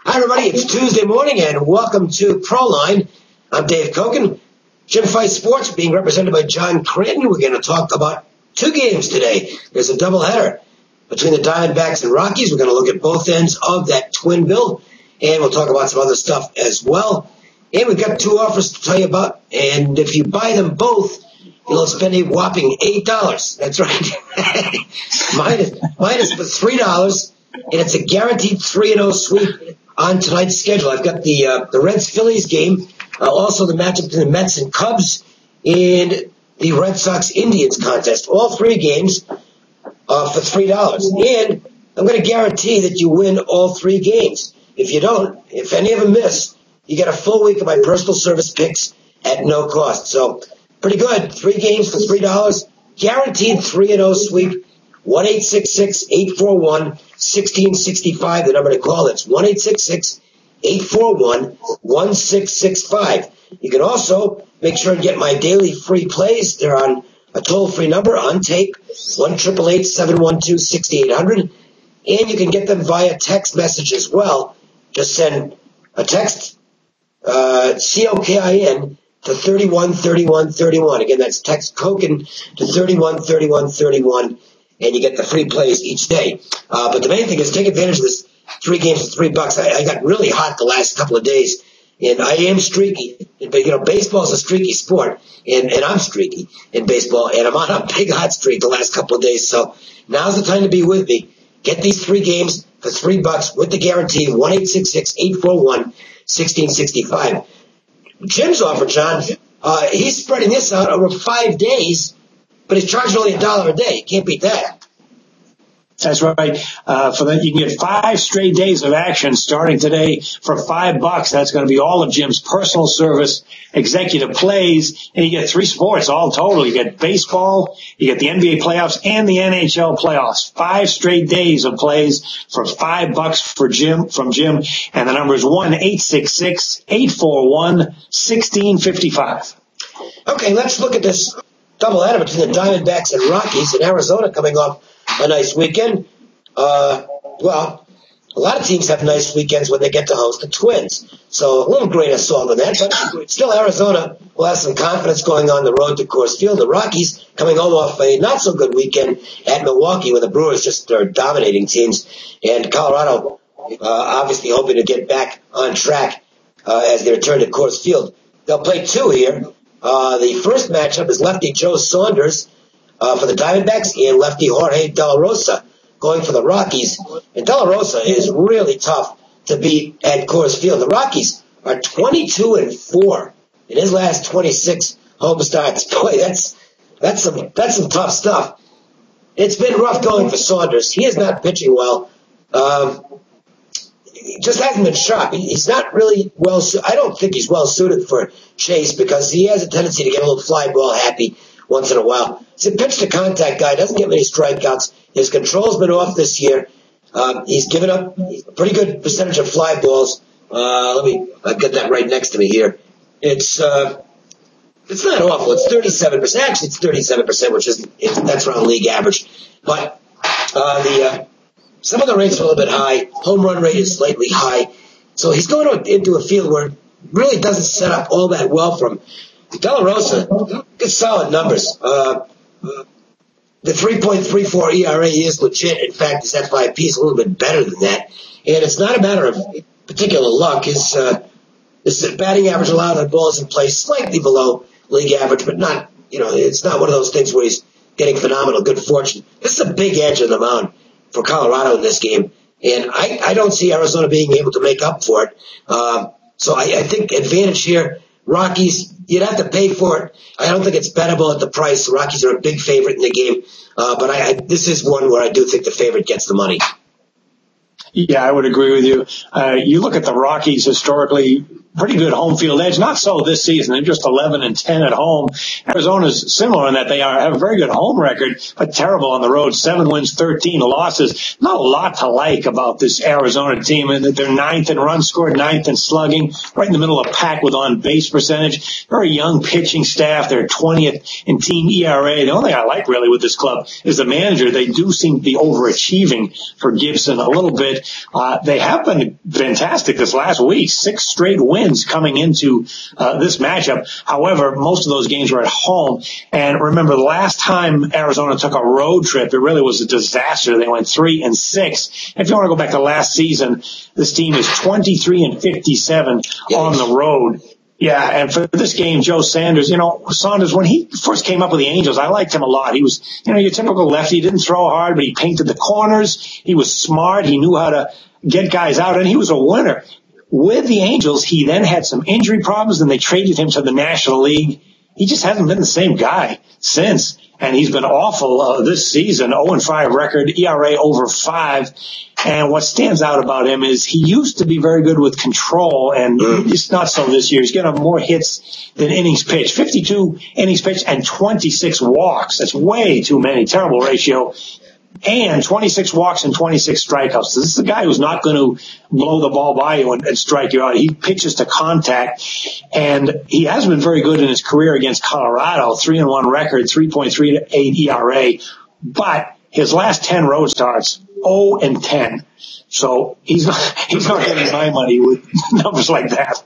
Hi, everybody. It's Tuesday morning, and welcome to Proline. I'm Dave Kogan. Jim Fight Sports being represented by John Cranton. We're going to talk about two games today. There's a doubleheader between the Diamondbacks and Rockies. We're going to look at both ends of that twin bill, and we'll talk about some other stuff as well. And we've got two offers to tell you about, and if you buy them both, you'll spend a whopping $8. That's right. minus the $3, and it's a guaranteed 3-0 sweep on tonight's schedule. I've got the Reds-Phillies game, also the matchup between the Mets and Cubs, and the Red Sox-Indians contest. All three games for $3. And I'm going to guarantee that you win all three games. If you don't, if any of them miss, you get a full week of my personal service picks at no cost. So pretty good. Three games for $3. Guaranteed 3-0 sweep. 1-866-841-1665, the number to call. It's 1-866-841-1665. You can also make sure to get my daily free plays. They're on a toll-free number on tape, 1-888-712-6800. And you can get them via text message as well. Just send a text, COKIN, to 313131. Again, that's text Koken to 313131. And you get the free plays each day. But the main thing is take advantage of this 3 games for $3. I got really hot the last couple of days, and I am streaky. But, baseball is a streaky sport, and I'm streaky in baseball, and I'm on a big hot streak the last couple of days. So now's the time to be with me. Get these 3 games for $3 with the guarantee, 1-866-841-1665. Jim's offer, John, he's spreading this out over 5 days, but he's charging only $1 a day. You can't beat that. That's right. For that, you can get 5 straight days of action starting today for $5. That's going to be all of Jim's personal service executive plays, and you get 3 sports all total. You get baseball, you get the NBA playoffs, and the NHL playoffs. 5 straight days of plays for $5 from Jim, and the number is 1-866-841-1655. Okay, let's look at this doubleheader between the Diamondbacks and Rockies in Arizona, coming off a nice weekend. Well, a lot of teams have nice weekends when they get to host the Twins. So a little grain of salt in that, but still Arizona will have some confidence going on the road to Coors Field. The Rockies coming home off a not-so-good weekend at Milwaukee, where the Brewers just are dominating teams. And Colorado obviously hoping to get back on track as they return to Coors Field. They'll play 2 here. The first matchup is lefty Joe Saunders for the Diamondbacks and lefty Jorge De La Rosa going for the Rockies. And De La Rosa is really tough to beat at Coors Field. The Rockies are 22-4 in his last 26 home starts. Boy, that's some tough stuff. It's been rough going for Saunders. He is not pitching well. He just hasn't been sharp. He's not really well suited. I don't think he's well suited for Chase because he has a tendency to get a little fly ball happy once in a while. He's a pitch-to-contact guy, doesn't get many strikeouts. His control's been off this year. He's given up a pretty good percentage of fly balls. I've got that right next to me here. It's not awful. It's 37%. Actually, it's 37%, that's around league average. But some of the rates are a little bit high. Home run rate is slightly high. So he's going into a field where it really doesn't set up all that well for him. De La Rosa, good solid numbers. The 3.34 ERA is legit. In fact, his FIP is a little bit better than that. And it's not a matter of particular luck. His batting average allowed on balls in play slightly below league average, but not, it's not one of those things where he's getting phenomenal good fortune. This is a big edge on the mound for Colorado in this game. And I don't see Arizona being able to make up for it. So I think advantage here. Rockies, you'd have to pay for it. I don't think it's bettable at the price. The Rockies are a big favorite in the game. But this is one where I do think the favorite gets the money. Yeah, I would agree with you. You look at the Rockies historically, pretty good home field edge. Not so this season. They're just 11-10 at home. Arizona's similar in that they have a very good home record, but terrible on the road. 7 wins, 13 losses. Not a lot to like about this Arizona team. And they're 9th in runs scored, 9th in slugging, right in the middle of the pack with on-base percentage. Very young pitching staff. They're 20th in team ERA. The only thing I like really with this club is the manager. They do seem to be overachieving for Gibson a little bit. They have been fantastic this last week. 6 straight wins coming into this matchup. However, most of those games were at home. And remember, the last time Arizona took a road trip, it really was a disaster. They went 3-6. If you want to go back to last season, this team is 23-57 on the road. Yeah, and for this game, Joe Saunders, when he first came up with the Angels, I liked him a lot. He was, your typical lefty. He didn't throw hard, but he painted the corners. He was smart. He knew how to get guys out, and he was a winner. With the Angels, he then had some injury problems, and they traded him to the National League. He just hasn't been the same guy since, and he's been awful this season. 0-5 record, ERA over 5. And what stands out about him is he used to be very good with control, and it's not so this year. He's getting more hits than innings pitched. 52 innings pitched and 26 walks. That's way too many. Terrible ratio. And 26 walks and 26 strikeouts. So this is a guy who's not going to blow the ball by you and strike you out. He pitches to contact, and he has been very good in his career against Colorado. 3-1 record, 3.38 ERA. But his last 10 road starts, 0-10. So he's not getting my money with numbers like that.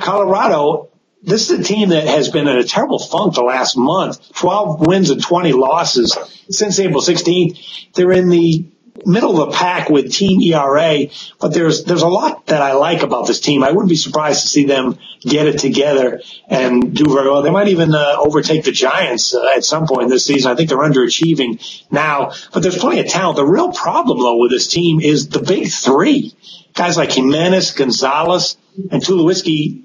Colorado, this is a team that has been in a terrible funk the last month. 12 wins and 20 losses since April 16th. They're in the middle of the pack with team ERA, but there's a lot that I like about this team. I wouldn't be surprised to see them get it together and do very well. They might even overtake the Giants at some point this season. I think they're underachieving now, but there's plenty of talent. The real problem, though, with this team is the big three. Guys like Jimenez, Gonzalez, and Tulowitzki.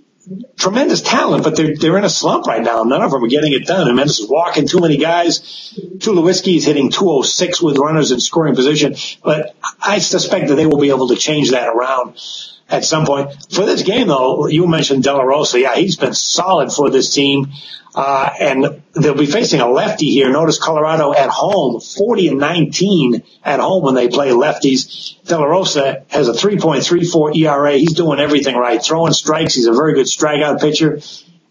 Tremendous talent, but they're in a slump right now. None of them are getting it done. Jimenez is walking too many guys. Tulowitzki is hitting 206 with runners in scoring position, but I suspect that they will be able to change that around at some point. For this game, though, you mentioned De La Rosa. Yeah, he's been solid for this team. And they'll be facing a lefty here. Notice Colorado at home, 40-19 at home when they play lefties. De La Rosa has a 3.34 ERA. He's doing everything right. Throwing strikes. He's a very good strikeout pitcher.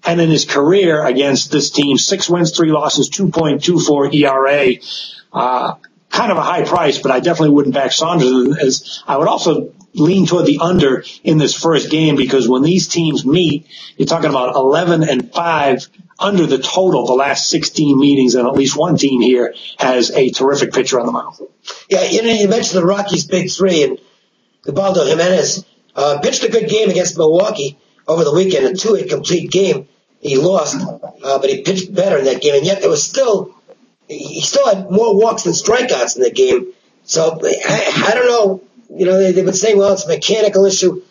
And in his career against this team, 6 wins, 3 losses, 2.24 ERA. Kind of a high price, but I definitely wouldn't back Saunders. As I would also lean toward the under in this first game, because when these teams meet, you're talking about 11-5 under the total the last 16 meetings, and at least one team here has a terrific pitcher on the mound. Yeah, you mentioned the Rockies' big three, and Ubaldo Jimenez pitched a good game against Milwaukee over the weekend, a 2-8 complete game. He lost, but he pitched better in that game, and yet he still had more walks than strikeouts in the game. So I don't know. They've been saying, well, it's a mechanical issue.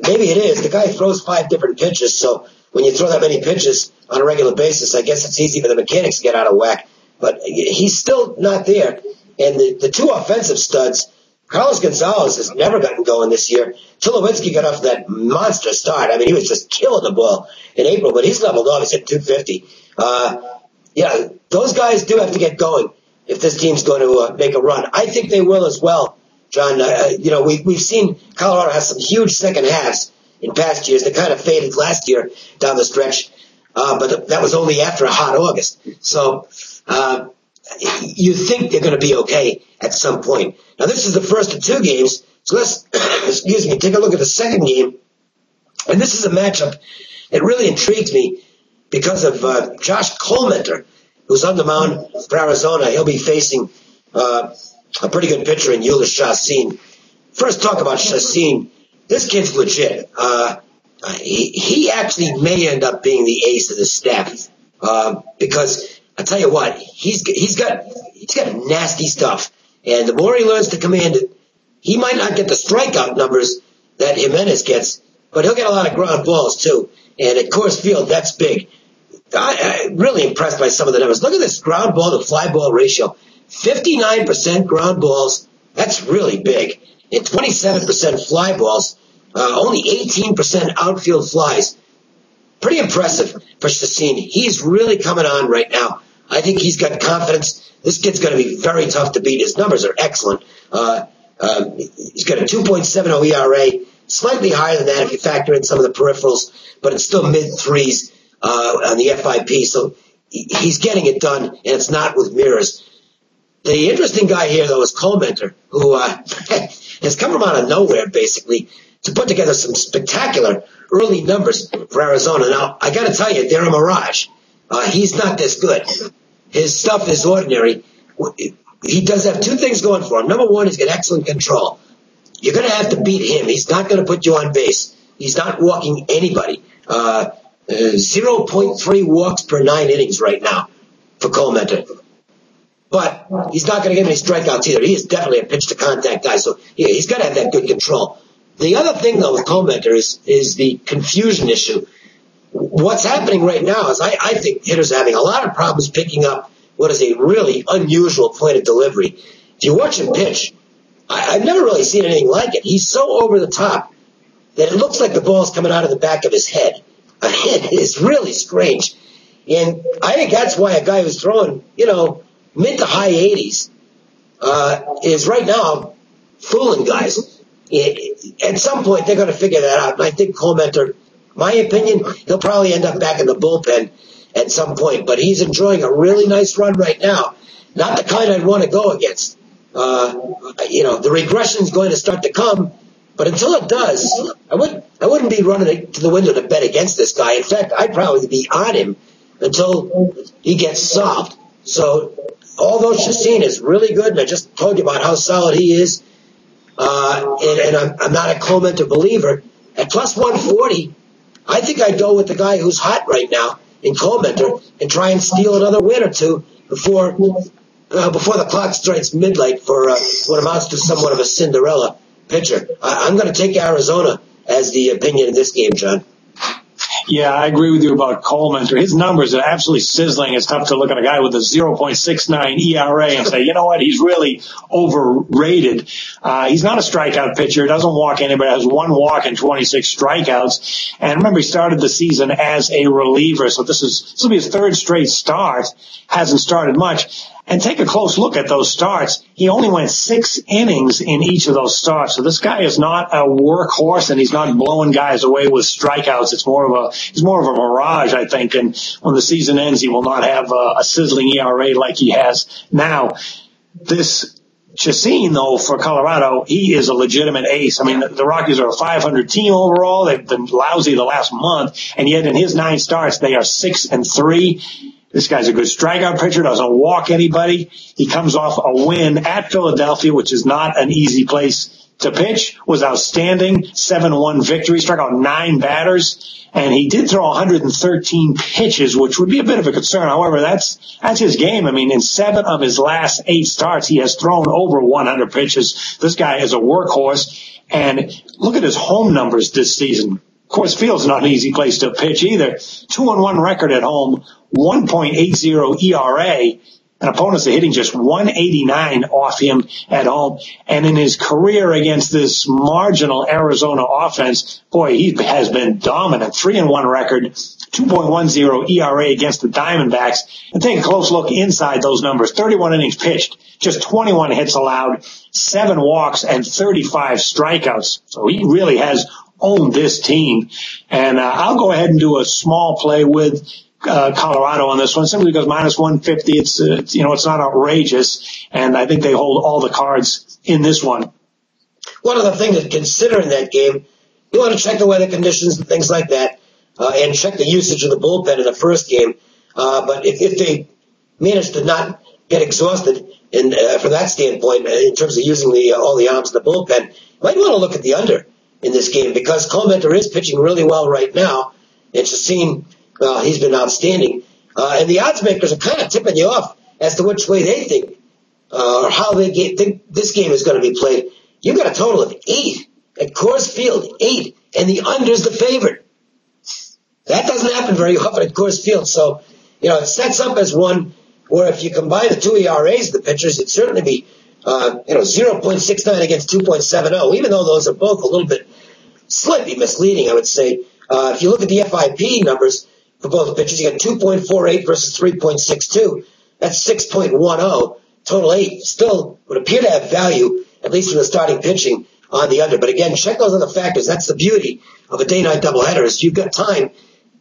Maybe it is. The guy throws 5 different pitches, so when you throw that many pitches on a regular basis, I guess it's easy for the mechanics to get out of whack. But he's still not there. And the 2 offensive studs, Carlos Gonzalez has never gotten going this year. Tulowitzki got off that monster start. I mean, he was just killing the ball in April, but he's leveled off. He's hit 250. Yeah, those guys do have to get going if this team's going to make a run. I think they will as well, John. We've seen Colorado have some huge second halves in past years. They kind of faded last year down the stretch, but that was only after a hot August. So you think they're going to be okay at some point. Now, this is the first of 2 games, so let's, take a look at the second game. And this is a matchup that really intrigues me because of Josh Colmenter, who's on the mound for Arizona. He'll be facing a pretty good pitcher in Ulyss Chacin. First, talk about Chacin. This kid's legit. He actually may end up being the ace of the staff because I tell you what, he's got nasty stuff, and the more he learns to command it, he might not get the strikeout numbers that Jimenez gets, but he'll get a lot of ground balls too. And at Coors Field, that's big. I'm really impressed by some of the numbers. Look at this ground ball to fly ball ratio. 59% ground balls. That's really big. And 27% fly balls. Only 18% outfield flies. Pretty impressive for Chacin. He's really coming on right now. I think he's got confidence. This kid's going to be very tough to beat. His numbers are excellent. He's got a 2.70 ERA, slightly higher than that if you factor in some of the peripherals, but it's still mid-threes on the FIP. So he's getting it done, and it's not with mirrors. The interesting guy here, though, is Colementor, who has come from out of nowhere, basically, to put together some spectacular early numbers for Arizona. Now, I got to tell you, they're a mirage. He's not this good. His stuff is ordinary. He does have two things going for him. Number one, he's got excellent control. You're going to have to beat him. He's not going to put you on base. He's not walking anybody. 0.3 walks per 9 innings right now for Colementor. But he's not going to get any strikeouts either. He is definitely a pitch-to-contact guy. So, yeah, he's got to have that good control. The other thing, though, with Colementor is the confusion issue. What's happening right now is I think hitters are having a lot of problems picking up what is a really unusual point of delivery. If you watch him pitch, I've never really seen anything like it. He's so over the top that it looks like the ball's coming out of the back of his head. It is really strange. And I think that's why a guy who's throwing, mid to high 80s is right now fooling guys. At some point, they're going to figure that out. And I think Colementor, my opinion, he'll probably end up back in the bullpen at some point. But he's enjoying a really nice run right now. Not the kind I'd want to go against. The regression's going to start to come. But until it does, I wouldn't be running to the window to bet against this guy. In fact, I'd probably be on him until he gets solved. So, although Chacin is really good, and I just told you about how solid he is, and I'm not a Colementor believer, at plus 140, I think I'd go with the guy who's hot right now in Colementor and try and steal another win or two before the clock strikes midnight for what amounts to somewhat of a Cinderella pitcher. I'm going to take Arizona as the opinion in this game, John. Yeah, I agree with you about Colementor. His numbers are absolutely sizzling. It's tough to look at a guy with a 0.69 ERA and say, you know what, he's really overrated. He's not a strikeout pitcher. Doesn't walk anybody. Has one walk and 26 strikeouts. And remember, he started the season as a reliever, so this will be his third straight start. Hasn't started much. And take a close look at those starts. He only went 6 innings in each of those starts. So this guy is not a workhorse, and he's not blowing guys away with strikeouts. He's more of a mirage, I think. And when the season ends, he will not have a sizzling ERA like he has now. This Chacin, though, for Colorado, he is a legitimate ace. I mean, the Rockies are a 500 team overall. They've been lousy the last month, and yet in his 9 starts, they are 6-3. This guy's a good strikeout pitcher, doesn't walk anybody. He comes off a win at Philadelphia, which is not an easy place to pitch, was outstanding, 7-1 victory, struck out 9 batters, and he did throw 113 pitches, which would be a bit of a concern. However, that's his game. I mean, in 7 of his last 8 starts, he has thrown over 100 pitches. This guy is a workhorse, and look at his home numbers this season. Of course, Field's not an easy place to pitch either. 2-1 record at home, 1.80 ERA, and opponents are hitting just 189 off him at home. And in his career against this marginal Arizona offense, boy, he has been dominant. 3-1 record, 2.10 ERA against the Diamondbacks. And take a close look inside those numbers. 31 innings pitched, just 21 hits allowed, 7 walks, and 35 strikeouts. So he really has owned this team. And I'll go ahead and do a small play with Colorado on this one, simply because minus 150, it's not outrageous, and I think they hold all the cards in this one. One of the things to consider in that game, you want to check the weather conditions and things like that, and check the usage of the bullpen in the first game. But if they manage to not get exhausted from that standpoint, in terms of using all the arms in the bullpen, you might want to look at the under in this game, because Colementor is pitching really well right now, and Chacin, he's been outstanding. And the odds makers are kind of tipping you off as to which way they think or how they think this game is going to be played. You've got a total of 8 at Coors Field, 8, and the under's the favorite. That doesn't happen very often at Coors Field. So, it sets up as one where if you combine the 2 ERAs of the pitchers, it'd certainly be 0.69 against 2.70, even though those are both a little bit slightly misleading, I would say. If you look at the FIP numbers for both pitchers, you got 2.48 versus 3.62. That's 6.10. Total 8 still would appear to have value, at least for the starting pitching on the under. But again, check those other factors. That's the beauty of a day-night doubleheader, is you've got time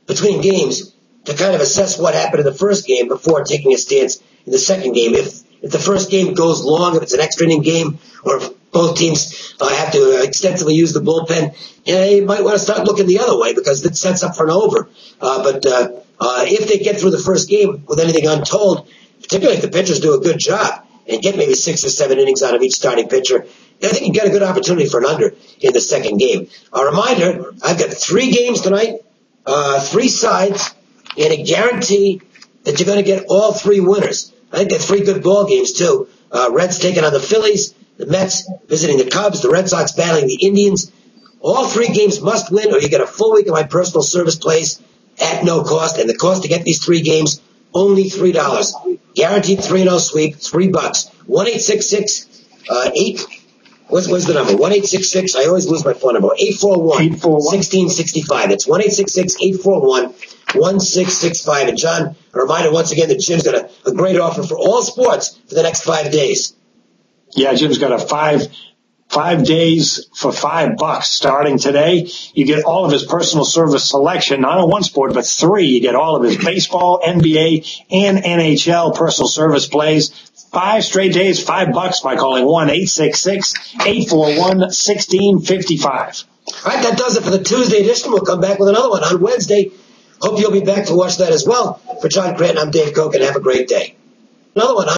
between games to kind of assess what happened in the first game before taking a stance in the second game. If the first game goes long, if it's an extra inning game, or if both teams have to extensively use the bullpen, you might want to start looking the other way because it sets up for an over. But if they get through the first game with anything untold, particularly if the pitchers do a good job and get maybe 6 or 7 innings out of each starting pitcher, I think you get a good opportunity for an under in the second game. A reminder, I've got 3 games tonight, 3 sides, and a guarantee that you're going to get all 3 winners. I think they're 3 good ball games, too. Reds taking on the Phillies, the Mets visiting the Cubs, the Red Sox battling the Indians. All 3 games must win, or you get a full week of my personal service plays at no cost. And the cost to get these 3 games, only $3. Guaranteed 3-0 sweep, $3. 1-866-8. What's the number? 1-866. I always lose my phone number. 841-1665. That's 1-866-841-1665. And John, a reminder once again that Jim's got a great offer for all sports for the next 5 days. Yeah, Jim's got a 5 days for $5 starting today. You get all of his personal service selection, not on one sport, but 3. You get all of his baseball, NBA, and NHL personal service plays. 5 straight days, $5 by calling 1-866-841-1655. All right, that does it for the Tuesday edition. We'll come back with another one on Wednesday. Hope you'll be back to watch that as well. For John Cranton, I'm Dave Koch, and have a great day. Another one on